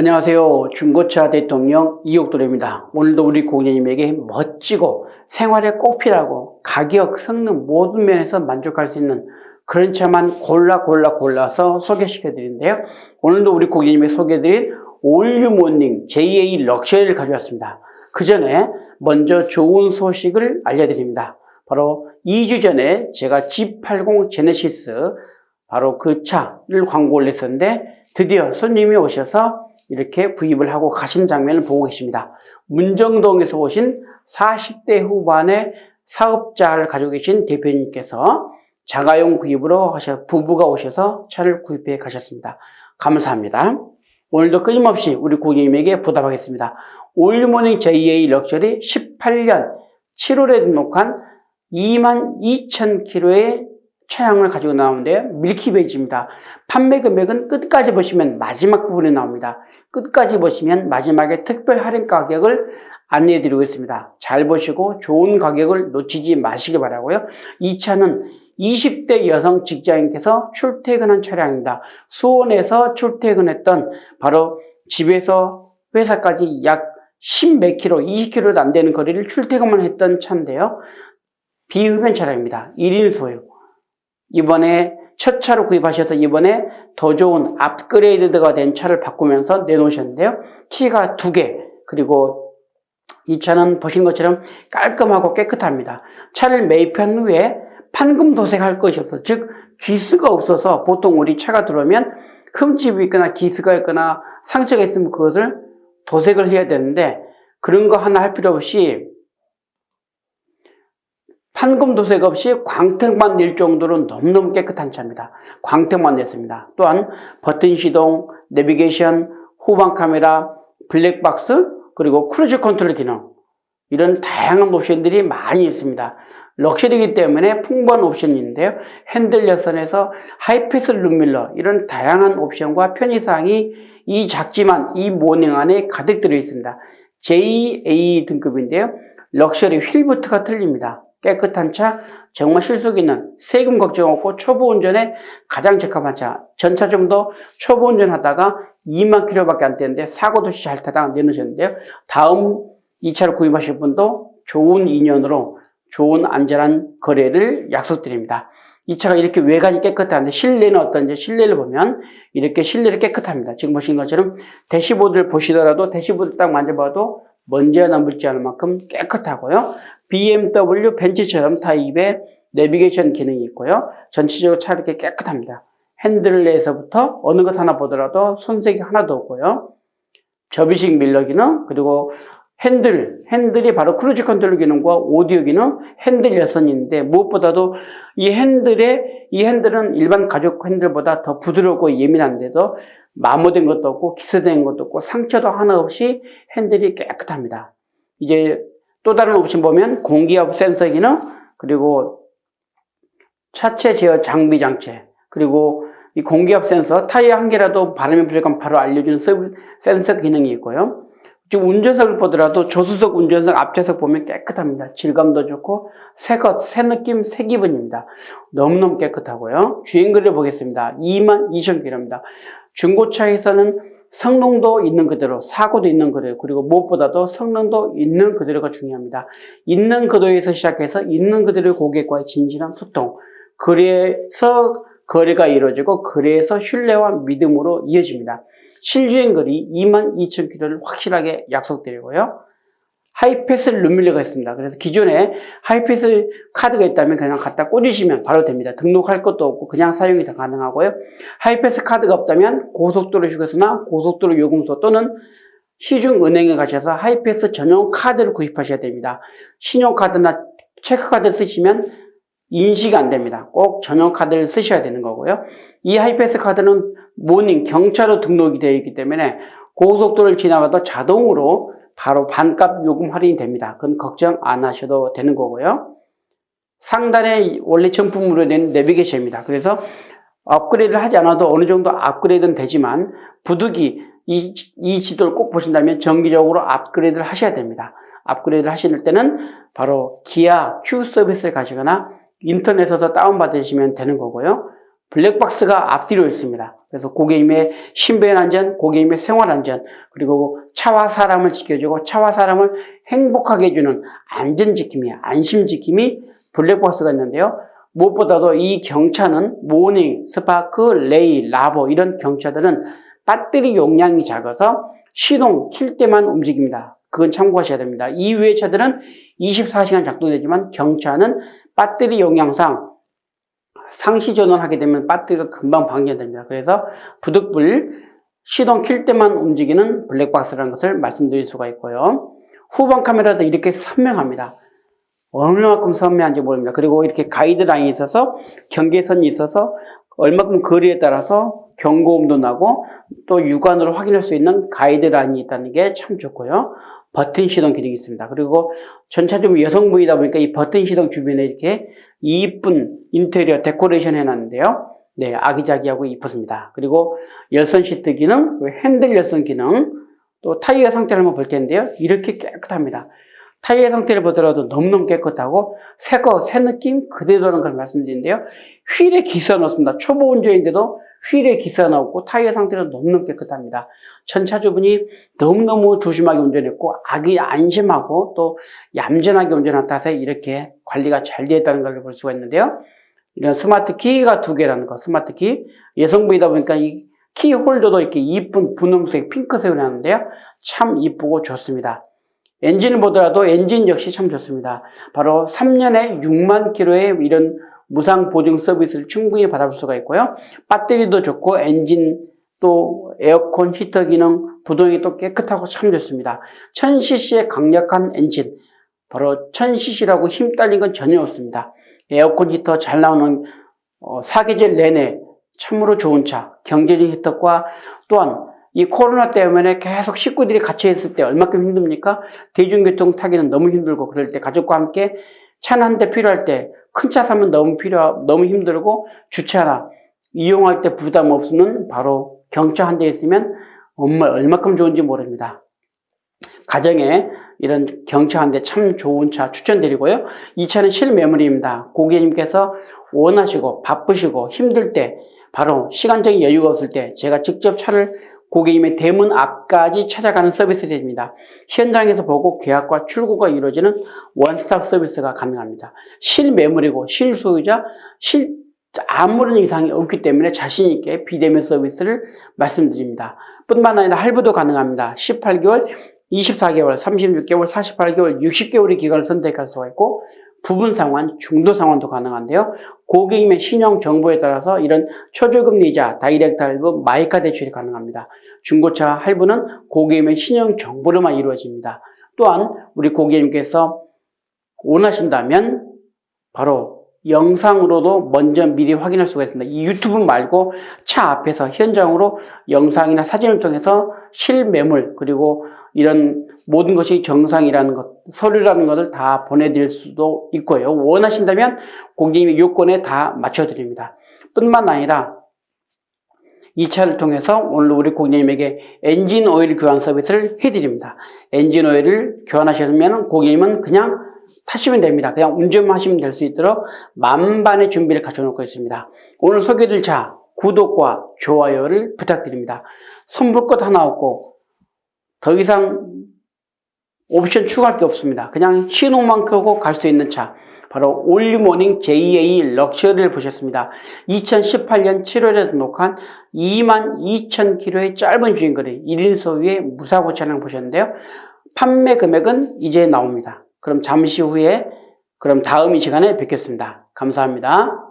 안녕하세요. 중고차 대통령 이옥돌입니다. 오늘도 우리 고객님에게 멋지고 생활에 꼭 필요하고 가격, 성능 모든 면에서 만족할 수 있는 그런 차만 골라서 소개시켜 드리는데요. 오늘도 우리 고객님에게 소개해 드릴 올류 모닝 JA 럭셔리를 가져왔습니다. 그 전에 먼저 좋은 소식을 알려드립니다. 바로 2주 전에 제가 G80 제네시스 바로 그 차를 광고를 했었는데 드디어 손님이 오셔서 이렇게 구입을 하고 가신 장면을 보고 계십니다. 문정동에서 오신 40대 후반의 사업자를 가지고 계신 대표님께서 자가용 구입으로 부부가 오셔서 차를 구입해 가셨습니다. 감사합니다. 오늘도 끊임없이 우리 고객님에게 보답하겠습니다. 올류모닝 JA 럭셔리 18년 7월에 등록한 22,000km의 차량을 가지고 나오는데요. 밀키베이지입니다. 판매 금액은 끝까지 보시면 마지막 부분에 나옵니다. 끝까지 보시면 마지막에 특별 할인 가격을 안내해 드리고 있습니다. 잘 보시고 좋은 가격을 놓치지 마시기 바라고요. 이 차는 20대 여성 직장인께서 출퇴근한 차량입니다. 수원에서 출퇴근했던 바로 집에서 회사까지 약 10몇 킬로, 20킬로도 안 되는 거리를 출퇴근만 했던 차인데요. 비흡연 차량입니다. 1인 소유. 이번에 첫 차로 구입하셔서 이번에 더 좋은 업그레이드가 된 차를 바꾸면서 내놓으셨는데요. 키가 2개, 그리고 이 차는 보신 것처럼 깔끔하고 깨끗합니다. 차를 매입한 후에 판금 도색할 것이 없어서, 즉 기스가 없어서 보통 우리 차가 들어오면 흠집이 있거나 기스가 있거나 상처가 있으면 그것을 도색을 해야 되는데 그런 거 하나 할 필요 없이 판금 도색 없이 광택만 낼 정도로 너무너무 깨끗한 차입니다. 광택만 냈습니다. 또한 버튼 시동, 내비게이션, 후방 카메라, 블랙박스, 그리고 크루즈 컨트롤 기능, 이런 다양한 옵션들이 많이 있습니다. 럭셔리이기 때문에 풍부한 옵션이 있는데요. 핸들 열선에서 하이패스 룸밀러, 이런 다양한 옵션과 편의사항이 이 작지만 이 모닝 안에 가득 들어 있습니다. JA 등급인데요. 럭셔리 휠부트가 틀립니다. 깨끗한 차, 정말 실속 있는, 세금 걱정 없고 초보 운전에 가장 적합한 차. 전차 좀 더 초보 운전하다가 2만 킬로밖에 안 되는데 사고도 없이 잘 타다가 내놓으셨는데요. 다음 이 차를 구입하실 분도 좋은 인연으로 좋은 안전한 거래를 약속드립니다. 이 차가 이렇게 외관이 깨끗한데 실내는 어떤지, 실내를 보면 이렇게 실내를 깨끗합니다. 지금 보신 것처럼 대시보드를 보시더라도 대시보드 딱 만져봐도 먼지가 남지 않을 만큼 깨끗하고요. BMW 벤츠처럼 타입의 내비게이션 기능이 있고요. 전체적으로 차 이렇게 깨끗합니다. 핸들에서부터 어느 것 하나 보더라도 손색이 하나도 없고요. 접이식 밀러 기능, 그리고 핸들이 바로 크루즈 컨트롤 기능과 오디오 기능, 핸들 열선인데 무엇보다도 이 핸들은 일반 가죽 핸들보다 더 부드럽고 예민한데도 마모된 것도 없고 기스된 것도 없고 상처도 하나 없이 핸들이 깨끗합니다. 이제 또 다른 옵션 보면 공기압 센서 기능, 그리고 차체 제어 장비 장치, 그리고 이 공기압 센서, 타이어 한 개라도 바람이 부족하면 바로 알려주는 센서 기능이 있고요. 지금 운전석을 보더라도 조수석, 운전석, 앞좌석 보면 깨끗합니다. 질감도 좋고 새 느낌, 새 기분입니다. 너무너무 깨끗하고요. 주행거리를 보겠습니다. 22,000km입니다. 중고차에서는 성능도 있는 그대로, 사고도 있는 그대로, 그리고 무엇보다도 성능도 있는 그대로가 중요합니다. 있는 그대로에서 시작해서 있는 그대로의 고객과의 진실한 소통, 그래서 거래가 이루어지고 그래서 신뢰와 믿음으로 이어집니다. 실주행거리 22,000km를 확실하게 약속드리고요. 하이패스 룸밀러가 있습니다. 그래서 기존에 하이패스 카드가 있다면 그냥 갖다 꽂으시면 바로 됩니다. 등록할 것도 없고 그냥 사용이 다 가능하고요. 하이패스 카드가 없다면 고속도로 휴게소나 고속도로 요금소 또는 시중은행에 가셔서 하이패스 전용 카드를 구입하셔야 됩니다. 신용카드나 체크카드 쓰시면 인식이 안 됩니다. 꼭 전용 카드를 쓰셔야 되는 거고요. 이 하이패스 카드는 모닝 경차로 등록이 되어 있기 때문에 고속도로를 지나가도 자동으로 바로 반값 요금 할인이 됩니다. 그건 걱정 안 하셔도 되는 거고요. 상단에 원래 정품으로 된 내비게이션입니다. 그래서 업그레이드를 하지 않아도 어느 정도 업그레이드는 되지만 부득이 이 지도를 꼭 보신다면 정기적으로 업그레이드를 하셔야 됩니다. 업그레이드를 하실 때는 바로 기아 Q 서비스를 가시거나 인터넷에서 다운받으시면 되는 거고요. 블랙박스가 앞뒤로 있습니다. 그래서 고객님의 신변 안전, 고객님의 생활 안전, 그리고 차와 사람을 지켜주고 차와 사람을 행복하게 해주는 안전지킴이, 안심지킴이 블랙박스가 있는데요. 무엇보다도 이 경차는 모닝, 스파크, 레이, 라보 이런 경차들은 배터리 용량이 작아서 시동 킬 때만 움직입니다. 그건 참고하셔야 됩니다. 이외의 차들은 24시간 작동되지만 경차는 배터리 용량상 상시 전원하게 되면 배터리가 금방 방전됩니다. 그래서 부득불 시동 킬 때만 움직이는 블랙박스라는 것을 말씀드릴 수가 있고요. 후방 카메라도 이렇게 선명합니다. 얼마만큼 선명한지 모릅니다. 그리고 이렇게 가이드라인이 있어서 경계선이 있어서 얼마큼 거리에 따라서 경고음도 나고 또 육안으로 확인할 수 있는 가이드라인이 있다는 게 참 좋고요. 버튼 시동 기능이 있습니다. 그리고 전차적으로 여성분이다 보니까 이 버튼 시동 주변에 이렇게 이쁜 인테리어 데코레이션 해놨는데요. 네, 아기자기하고 이쁘습니다. 그리고 열선 시트 기능, 핸들 열선 기능, 또 타이어 상태를 한번 볼 텐데요. 이렇게 깨끗합니다. 타이어 상태를 보더라도 너무너무 깨끗하고 새 느낌 그대로라는 걸 말씀드리는데요. 휠에 기스가 없습니다. 초보 운전인데도 휠에 기스가 없고 타이어 상태는 너무너무 깨끗합니다. 전차주분이 너무너무 조심하게 운전했고 안심하고 또 얌전하게 운전한 탓에 이렇게 관리가 잘 되어 있다는 걸 볼 수가 있는데요. 이런 스마트 키가 2개라는 거, 스마트 키. 여성분이다 보니까 이 키 홀더도 이렇게 이쁜 분홍색 핑크색으로 하는데요. 참 이쁘고 좋습니다. 엔진을 보더라도 엔진 역시 참 좋습니다. 바로 3년에 6만 킬로의 이런 무상 보증 서비스를 충분히 받아볼 수가 있고요. 배터리도 좋고 엔진 또 에어컨 히터 기능, 부동이 또 깨끗하고 참 좋습니다. 1000cc의 강력한 엔진, 바로 1000cc라고 힘 딸린 건 전혀 없습니다. 에어컨 히터 잘 나오는 사계절 내내 참으로 좋은 차, 경제적인 혜택과 또한 이 코로나 때문에 계속 식구들이 갇혀 있을 때 얼마큼 힘듭니까? 대중교통 타기는 너무 힘들고 그럴 때 가족과 함께 차는 한 대 필요할 때 큰 차 사면 너무 힘들고 주차나 이용할 때 부담 없는 바로 경차 한 대 있으면 얼마큼 좋은지 모릅니다. 가정에 이런 경차 한 대 참 좋은 차 추천드리고요. 이 차는 실매물입니다. 고객님께서 원하시고 바쁘시고 힘들 때 바로 시간적인 여유가 없을 때 제가 직접 차를 고객님의 대문 앞까지 찾아가는 서비스를 드립니다. 현장에서 보고 계약과 출고가 이루어지는 원스톱 서비스가 가능합니다. 실매물이고 실소유자, 아무런 이상이 없기 때문에 자신 있게 비대면 서비스를 말씀드립니다. 뿐만 아니라 할부도 가능합니다. 18개월, 24개월, 36개월, 48개월, 60개월의 기간을 선택할 수가 있고 부분 상환, 중도 상환도 가능한데요. 고객님의 신용 정보에 따라서 이런 초저금리 이자, 다이렉트 할부, 마이카 대출이 가능합니다. 중고차 할부는 고객님의 신용 정보로만 이루어집니다. 또한 우리 고객님께서 원하신다면 바로 영상으로도 먼저 미리 확인할 수가 있습니다. 이 유튜브 말고 차 앞에서 현장으로 영상이나 사진을 통해서 실매물 그리고 이런 모든 것이 정상이라는 것, 서류라는 것을 다 보내드릴 수도 있고요. 원하신다면 고객님의 요건에 다 맞춰드립니다. 뿐만 아니라 이 차를 통해서 오늘 우리 고객님에게 엔진 오일 교환 서비스를 해드립니다. 엔진 오일을 교환하시면 고객님은 그냥 타시면 됩니다. 그냥 운전만 하시면 될 수 있도록 만반의 준비를 갖춰놓고 있습니다. 오늘 소개해드릴 차 구독과 좋아요를 부탁드립니다. 손볼 것 하나 없고 더 이상 옵션 추가할 게 없습니다. 그냥 신호만 끄고 갈 수 있는 차, 바로 올리모닝 JA 럭셔리를 보셨습니다. 2018년 7월에 등록한 22,000km의 짧은 주행거리 1인 소유의 무사고 차량 보셨는데요. 판매 금액은 이제 나옵니다. 그럼 잠시 후에 다음 이 시간에 뵙겠습니다. 감사합니다.